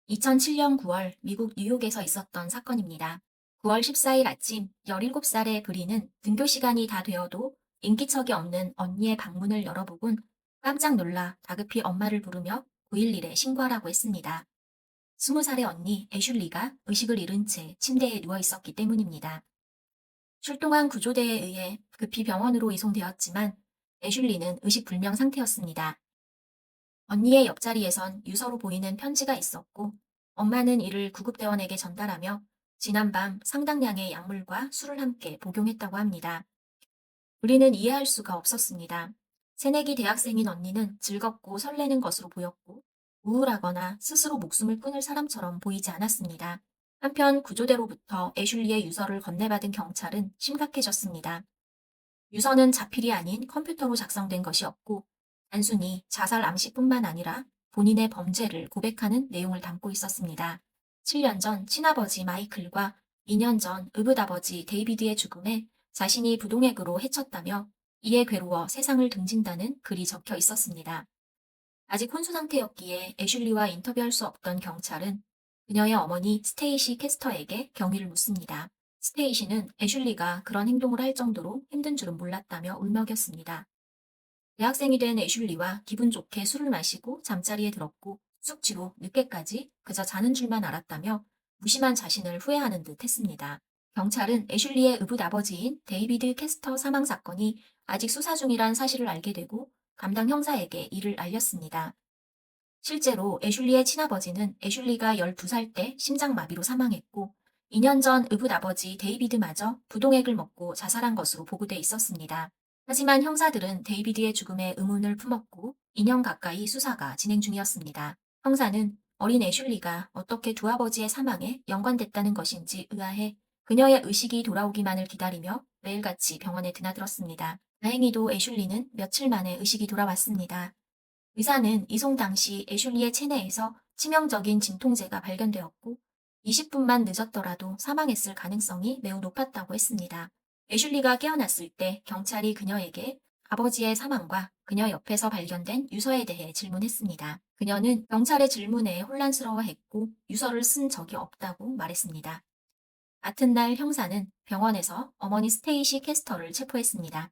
2007년 9월 미국 뉴욕에서 있었던 사건입니다. 9월 14일 아침 17살의 브리는 등교 시간이 다 되어도 인기척이 없는 언니의 방문을 열어보곤 깜짝 놀라 다급히 엄마를 부르며 911에 신고하라고 했습니다. 20살의 언니 애슐리가 의식을 잃은 채 침대에 누워 있었기 때문입니다. 출동한 구조대에 의해 급히 병원으로 이송되었지만 애슐리는 의식불명 상태였습니다. 언니의 옆자리에선 유서로 보이는 편지가 있었고 엄마는 이를 구급대원에게 전달하며 지난밤 상당량의 약물과 술을 함께 복용했다고 합니다. 우리는 이해할 수가 없었습니다. 새내기 대학생인 언니는 즐겁고 설레는 것으로 보였고 우울하거나 스스로 목숨을 끊을 사람처럼 보이지 않았습니다. 한편 구조대로부터 애슐리의 유서를 건네받은 경찰은 심각해졌습니다. 유서는 자필이 아닌 컴퓨터로 작성된 것이었고 단순히 자살 암시뿐만 아니라 본인의 범죄를 고백하는 내용을 담고 있었습니다. 7년 전 친아버지 마이클과 2년 전 의붓아버지 데이비드의 죽음에 자신이 부동액으로 해쳤다며 이에 괴로워 세상을 등진다는 글이 적혀 있었습니다. 아직 혼수 상태였기에 애슐리와 인터뷰할 수 없던 경찰은 그녀의 어머니 스테이시 캐스터에게 경위를 묻습니다. 스테이시는 애슐리가 그런 행동을 할 정도로 힘든 줄은 몰랐다며 울먹였습니다. 대학생이 된 애슐리와 기분 좋게 술을 마시고 잠자리에 들었고 숙취로 늦게까지 그저 자는 줄만 알았다며 무심한 자신을 후회하는 듯 했습니다. 경찰은 애슐리의 의붓아버지인 데이비드 캐스터 사망 사건이 아직 수사 중이란 사실을 알게 되고 담당 형사에게 이를 알렸습니다. 실제로 애슐리의 친아버지는 애슐리가 12살 때 심장마비로 사망했고 2년 전 의붓아버지 데이비드마저 부동액을 먹고 자살한 것으로 보고돼 있었습니다. 하지만 형사들은 데이비드의 죽음에 의문을 품었고 2년 가까이 수사가 진행 중이었습니다. 형사는 어린 애슐리가 어떻게 두 아버지의 사망에 연관됐다는 것인지 의아해 그녀의 의식이 돌아오기만을 기다리며 매일같이 병원에 드나들었습니다. 다행히도 애슐리는 며칠 만에 의식이 돌아왔습니다. 의사는 이송 당시 애슐리의 체내에서 치명적인 진통제가 발견되었고 20분만 늦었더라도 사망했을 가능성이 매우 높았다고 했습니다. 애슐리가 깨어났을 때 경찰이 그녀에게 아버지의 사망과 그녀 옆에서 발견된 유서에 대해 질문했습니다. 그녀는 경찰의 질문에 혼란스러워했고 유서를 쓴 적이 없다고 말했습니다. 같은 날 형사는 병원에서 어머니 스테이시 캐스터를 체포했습니다.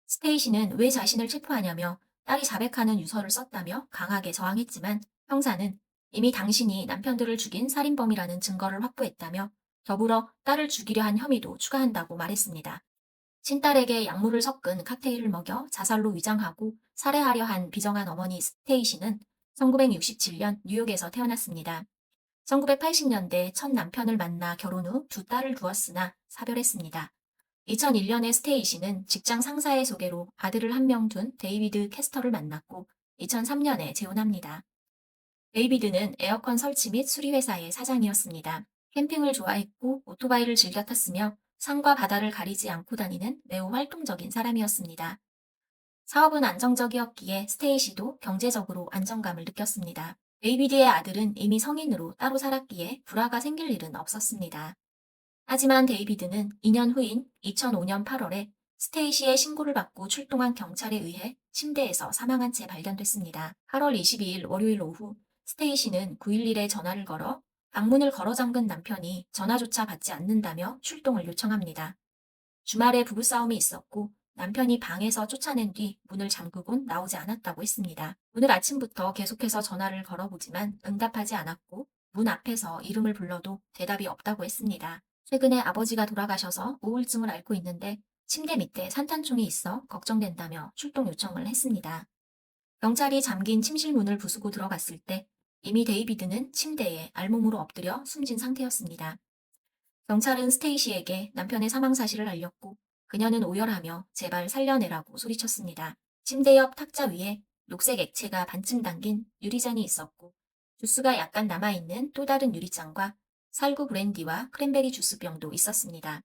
스테이시는 왜 자신을 체포하냐며 딸이 자백하는 유서를 썼다며 강하게 저항했지만 형사는 이미 당신이 남편들을 죽인 살인범이라는 증거를 확보했다며 더불어 딸을 죽이려 한 혐의도 추가한다고 말했습니다. 친딸에게 약물을 섞은 칵테일을 먹여 자살로 위장하고 살해하려 한 비정한 어머니 스테이시는 1967년 뉴욕에서 태어났습니다. 1980년대 첫 남편을 만나 결혼 후 두 딸을 두었으나 사별했습니다. 2001년에 스테이시는 직장 상사의 소개로 아들을 한 명 둔 데이비드 캐스터를 만났고 2003년에 재혼합니다. 데이비드는 에어컨 설치 및 수리 회사의 사장이었습니다. 캠핑을 좋아했고 오토바이를 즐겨 탔으며 산과 바다를 가리지 않고 다니는 매우 활동적인 사람이었습니다. 사업은 안정적이었기에 스테이시도 경제적으로 안정감을 느꼈습니다. 데이비드의 아들은 이미 성인으로 따로 살았기에 불화가 생길 일은 없었습니다. 하지만 데이비드는 2년 후인 2005년 8월에 스테이시의 신고를 받고 출동한 경찰에 의해 침대에서 사망한 채 발견됐습니다. 8월 22일 월요일 오후 스테이시는 911에 전화를 걸어 방문을 걸어 잠근 남편이 전화조차 받지 않는다며 출동을 요청합니다. 주말에 부부싸움이 있었고 남편이 방에서 쫓아낸 뒤 문을 잠그곤 나오지 않았다고 했습니다. 오늘 아침부터 계속해서 전화를 걸어보지만 응답하지 않았고 문 앞에서 이름을 불러도 대답이 없다고 했습니다. 최근에 아버지가 돌아가셔서 우울증을 앓고 있는데 침대 밑에 산탄총이 있어 걱정된다며 출동 요청을 했습니다. 경찰이 잠긴 침실 문을 부수고 들어갔을 때 이미 데이비드는 침대에 알몸으로 엎드려 숨진 상태였습니다. 경찰은 스테이시에게 남편의 사망 사실을 알렸고 그녀는 오열하며 제발 살려내라고 소리쳤습니다. 침대 옆 탁자 위에 녹색 액체가 반쯤 담긴 유리잔이 있었고 주스가 약간 남아있는 또 다른 유리잔과 살구 브랜디와 크랜베리 주스병도 있었습니다.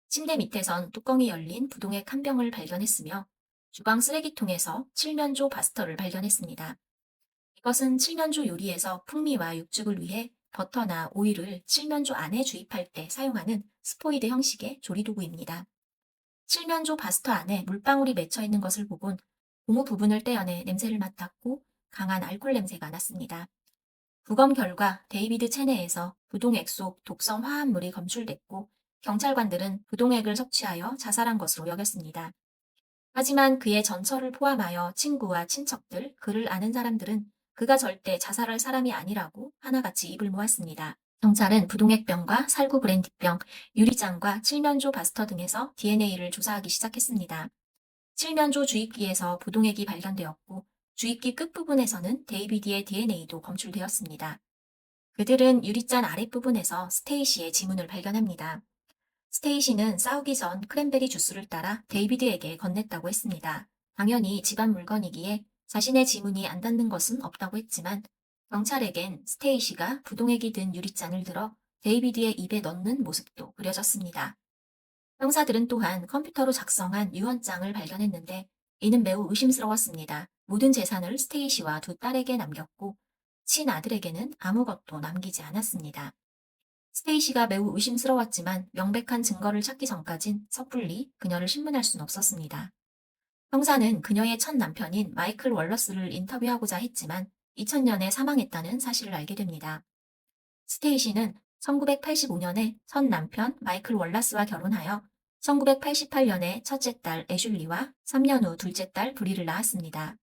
침대 밑에선 뚜껑이 열린 부동액 한 병을 발견했으며 주방 쓰레기통에서 칠면조 파스터를 발견했습니다. 이것은 칠면조 요리에서 풍미와 육즙을 위해 버터나 오일을 칠면조 안에 주입할 때 사용하는 스포이드 형식의 조리도구입니다. 칠면조 파스타 안에 물방울이 맺혀 있는 것을 보곤 고무 부분을 떼어내 냄새를 맡았고 강한 알코올 냄새가 났습니다. 부검 결과 데이비드 체내에서 부동액 속 독성 화합물이 검출됐고 경찰관들은 부동액을 섭취하여 자살한 것으로 여겼습니다. 하지만 그의 전처를 포함하여 친구와 친척들, 그를 아는 사람들은 그가 절대 자살할 사람이 아니라고 하나같이 입을 모았습니다. 경찰은 부동액병과 살구 브랜디병, 유리잔과 칠면조 바스터 등에서 DNA를 조사하기 시작했습니다. 칠면조 주입기에서 부동액이 발견되었고 주입기 끝부분에서는 데이비드의 DNA도 검출되었습니다. 그들은 유리잔 아랫부분에서 스테이시의 지문을 발견합니다. 스테이시는 싸우기 전 크랜베리 주스를 따라 데이비드에게 건넸다고 했습니다. 당연히 집안 물건이기에 자신의 지문이 안 닿는 것은 없다고 했지만 경찰에겐 스테이시가 부동액이 든 유리잔을 들어 데이비드의 입에 넣는 모습도 그려졌습니다. 형사들은 또한 컴퓨터로 작성한 유언장을 발견했는데 이는 매우 의심스러웠습니다. 모든 재산을 스테이시와 두 딸에게 남겼고 친아들에게는 아무것도 남기지 않았습니다. 스테이시가 매우 의심스러웠지만 명백한 증거를 찾기 전까진 섣불리 그녀를 신문할 순 없었습니다. 형사는 그녀의 첫 남편인 마이클 월러스를 인터뷰하고자 했지만 2000년에 사망했다는 사실을 알게 됩니다. 스테이시는 1985년에 첫 남편 마이클 월러스와 결혼하여 1988년에 첫째 딸 애슐리와 3년 후 둘째 딸 브리를 낳았습니다.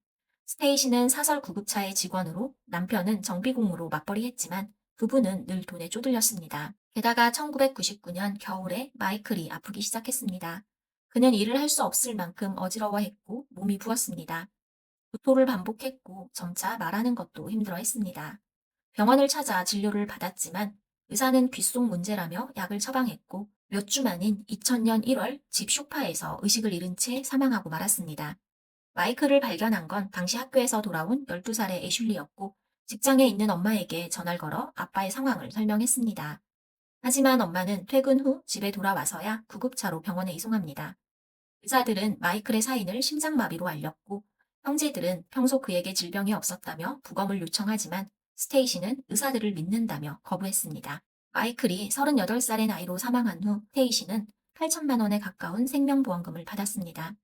스테이시는 사설 구급차의 직원으로 남편은 정비공무로 맞벌이했지만 부부는 늘 돈에 쪼들렸습니다. 게다가 1999년 겨울에 마이클이 아프기 시작했습니다. 그는 일을 할 수 없을 만큼 어지러워했고 몸이 부었습니다. 구토를 반복했고 점차 말하는 것도 힘들어했습니다. 병원을 찾아 진료를 받았지만 의사는 귓속 문제라며 약을 처방했고 몇 주 만인 2000년 1월 집 소파에서 의식을 잃은 채 사망하고 말았습니다. 마이클을 발견한 건 당시 학교에서 돌아온 12살의 애슐리였고 직장에 있는 엄마에게 전화를 걸어 아빠의 상황을 설명했습니다. 하지만 엄마는 퇴근 후 집에 돌아와서야 구급차로 병원에 이송합니다. 의사들은 마이클의 사인을 심장마비로 알렸고 형제들은 평소 그에게 질병이 없었다며 부검을 요청하지만 스테이시는 의사들을 믿는다며 거부했습니다. 마이클이 38살의 나이로 사망한 후 스테이시는 8천만 원에 가까운 생명보험금을 받았습니다.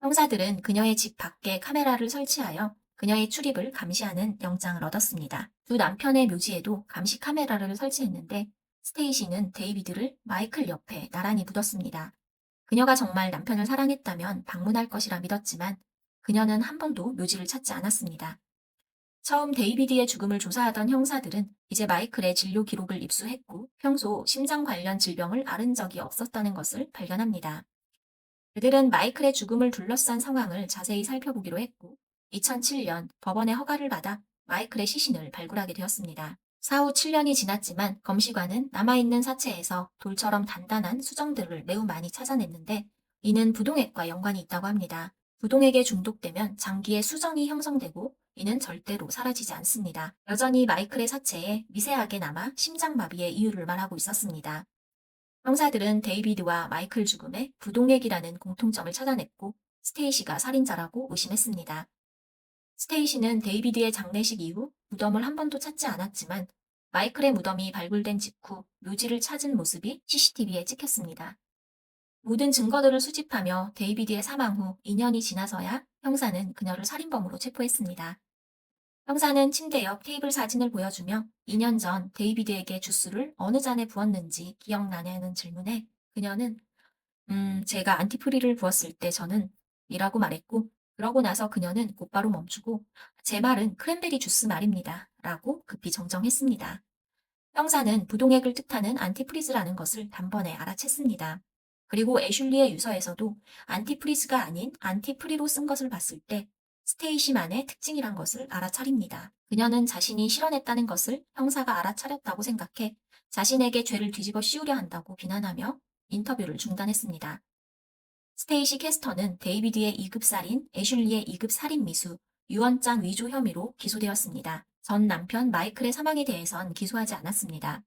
형사들은 그녀의 집 밖에 카메라를 설치하여 그녀의 출입을 감시하는 영장을 얻었습니다. 두 남편의 묘지에도 감시 카메라를 설치했는데 스테이시는 데이비드를 마이클 옆에 나란히 묻었습니다. 그녀가 정말 남편을 사랑했다면 방문할 것이라 믿었지만 그녀는 한 번도 묘지를 찾지 않았습니다. 처음 데이비드의 죽음을 조사하던 형사들은 이제 마이클의 진료 기록을 입수했고 평소 심장 관련 질병을 앓은 적이 없었다는 것을 발견합니다. 그들은 마이클의 죽음을 둘러싼 상황을 자세히 살펴보기로 했고 2007년 법원의 허가를 받아 마이클의 시신을 발굴하게 되었습니다. 사후 7년이 지났지만 검시관은 남아있는 사체에서 돌처럼 단단한 수정들을 매우 많이 찾아냈는데 이는 부동액과 연관이 있다고 합니다. 부동액에 중독되면 장기에 수정이 형성되고 이는 절대로 사라지지 않습니다. 여전히 마이클의 사체에 미세하게 남아 심장마비의 이유를 말하고 있었습니다. 형사들은 데이비드와 마이클 죽음에 부동액이라는 공통점을 찾아냈고 스테이시가 살인자라고 의심했습니다. 스테이시는 데이비드의 장례식 이후 무덤을 한 번도 찾지 않았지만 마이클의 무덤이 발굴된 직후 묘지를 찾은 모습이 CCTV에 찍혔습니다. 모든 증거들을 수집하며 데이비드의 사망 후 2년이 지나서야 형사는 그녀를 살인범으로 체포했습니다. 형사는 침대 옆 테이블 사진을 보여주며 2년 전 데이비드에게 주스를 어느 잔에 부었는지 기억나냐는 질문에 그녀는 제가 안티프리를 부었을 때 저는 이라고 말했고 그러고 나서 그녀는 곧바로 멈추고 제 말은 크랜베리 주스 말입니다. 라고 급히 정정했습니다. 형사는 부동액을 뜻하는 안티프리즈라는 것을 단번에 알아챘습니다. 그리고 애슐리의 유서에서도 안티프리즈가 아닌 안티프리로 쓴 것을 봤을 때 스테이시만의 특징이란 것을 알아차립니다. 그녀는 자신이 실언했다는 것을 형사가 알아차렸다고 생각해 자신에게 죄를 뒤집어 씌우려 한다고 비난하며 인터뷰를 중단했습니다. 스테이시 캐스터는 데이비드의 2급 살인, 애슐리의 2급 살인 미수, 유언장 위조 혐의로 기소되었습니다. 전 남편 마이클의 사망에 대해선 기소하지 않았습니다.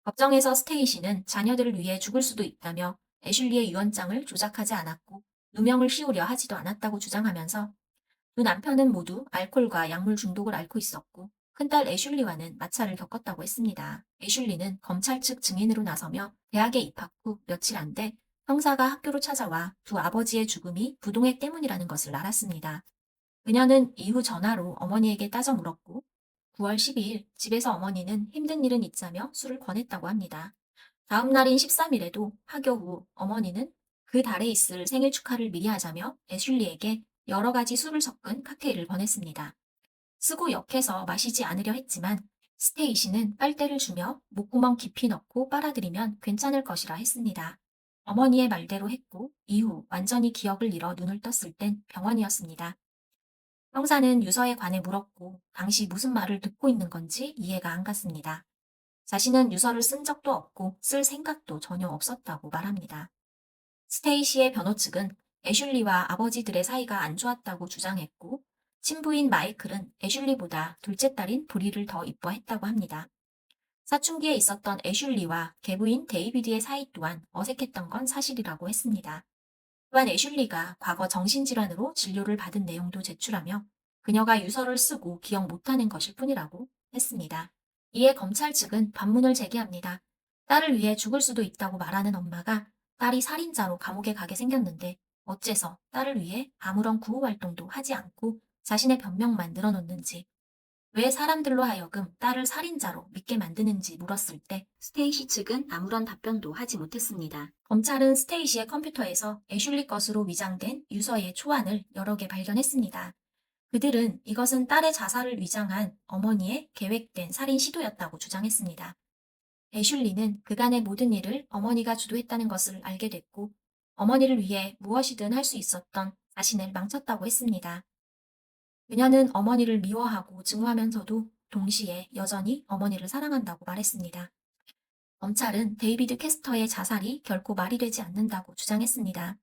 법정에서 스테이시는 자녀들을 위해 죽을 수도 있다며 애슐리의 유언장을 조작하지 않았고 누명을 씌우려 하지도 않았다고 주장하면서 두 남편은 모두 알코올과 약물 중독을 앓고 있었고 큰딸 애슐리와는 마찰을 겪었다고 했습니다. 애슐리는 검찰 측 증인으로 나서며 대학에 입학 후 며칠 안 돼 형사가 학교로 찾아와 두 아버지의 죽음이 부동액 때문이라는 것을 알았습니다. 그녀는 이후 전화로 어머니에게 따져 물었고 9월 12일 집에서 어머니는 힘든 일은 있자며 술을 권했다고 합니다. 다음 날인 13일에도 하교 후 어머니는 그 달에 있을 생일 축하를 미리 하자며 애슐리에게 여러 가지 술을 섞은 칵테일을 권했습니다. 쓰고 역해서 마시지 않으려 했지만 스테이시는 빨대를 주며 목구멍 깊이 넣고 빨아들이면 괜찮을 것이라 했습니다. 어머니의 말대로 했고 이후 완전히 기억을 잃어 눈을 떴을 땐 병원이었습니다. 형사는 유서에 관해 물었고 당시 무슨 말을 듣고 있는 건지 이해가 안 갔습니다. 자신은 유서를 쓴 적도 없고 쓸 생각도 전혀 없었다고 말합니다. 스테이시의 변호 측은 애슐리와 아버지들의 사이가 안 좋았다고 주장했고 친부인 마이클은 애슐리보다 둘째 딸인 브리를 더 이뻐했다고 합니다. 사춘기에 있었던 애슐리와 계부인 데이비드의 사이 또한 어색했던 건 사실이라고 했습니다. 또한 애슐리가 과거 정신질환으로 진료를 받은 내용도 제출하며 그녀가 유서를 쓰고 기억 못하는 것일 뿐이라고 했습니다. 이에 검찰 측은 반문을 제기합니다. 딸을 위해 죽을 수도 있다고 말하는 엄마가 딸이 살인자로 감옥에 가게 생겼는데 어째서 딸을 위해 아무런 구호 활동도 하지 않고 자신의 변명만 늘어놓는지, 왜 사람들로 하여금 딸을 살인자로 믿게 만드는지 물었을 때 스테이시 측은 아무런 답변도 하지 못했습니다. 검찰은 스테이시의 컴퓨터에서 애슐리 것으로 위장된 유서의 초안을 여러 개 발견했습니다. 그들은 이것은 딸의 자살을 위장한 어머니의 계획된 살인 시도였다고 주장했습니다. 애슐리는 그간의 모든 일을 어머니가 주도했다는 것을 알게 됐고 어머니를 위해 무엇이든 할 수 있었던 자신을 망쳤다고 했습니다. 그녀는 어머니를 미워하고 증오하면서도 동시에 여전히 어머니를 사랑한다고 말했습니다. 검찰은 데이비드 캐스터의 자살이 결코 말이 되지 않는다고 주장했습니다.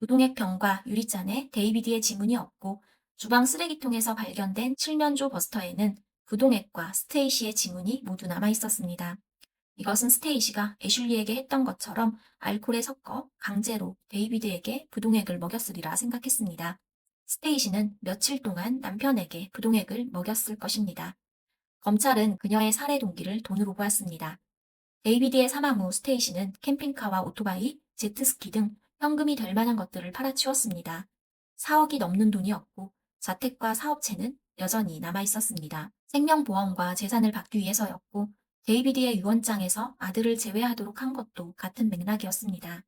부동액병과 유리잔에 데이비드의 지문이 없고 주방 쓰레기통에서 발견된 칠면조 버스터에는 부동액과 스테이시의 지문이 모두 남아 있었습니다. 이것은 스테이시가 애슐리에게 했던 것처럼 알코올에 섞어 강제로 데이비드에게 부동액을 먹였으리라 생각했습니다. 스테이시는 며칠 동안 남편에게 부동액을 먹였을 것입니다. 검찰은 그녀의 살해 동기를 돈으로 보았습니다. 데이비드의 사망 후 스테이시는 캠핑카와 오토바이, 제트스키 등 현금이 될 만한 것들을 팔아치웠습니다. 4억이 넘는 돈이었고 자택과 사업체는 여전히 남아 있었습니다. 생명보험과 재산을 받기 위해서였고 데이비드의 유언장에서 아들을 제외하도록 한 것도 같은 맥락이었습니다.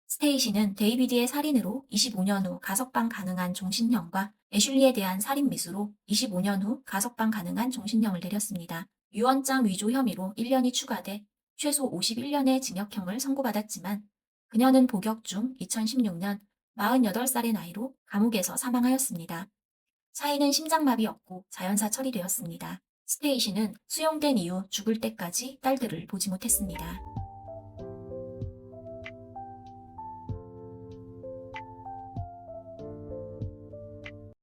스테이시는 데이비드의 살인으로 25년 후 가석방 가능한 종신형과 애슐리에 대한 살인 미수로 25년 후 가석방 가능한 종신형을 내렸습니다. 유언장 위조 혐의로 1년이 추가돼 최소 51년의 징역형을 선고받았지만 그녀는 복역 중 2016년 48살의 나이로 감옥에서 사망하였습니다. 차이는 심장마비였고 자연사 처리되었습니다. 스테이시는 수용된 이후 죽을 때까지 딸들을 보지 못했습니다.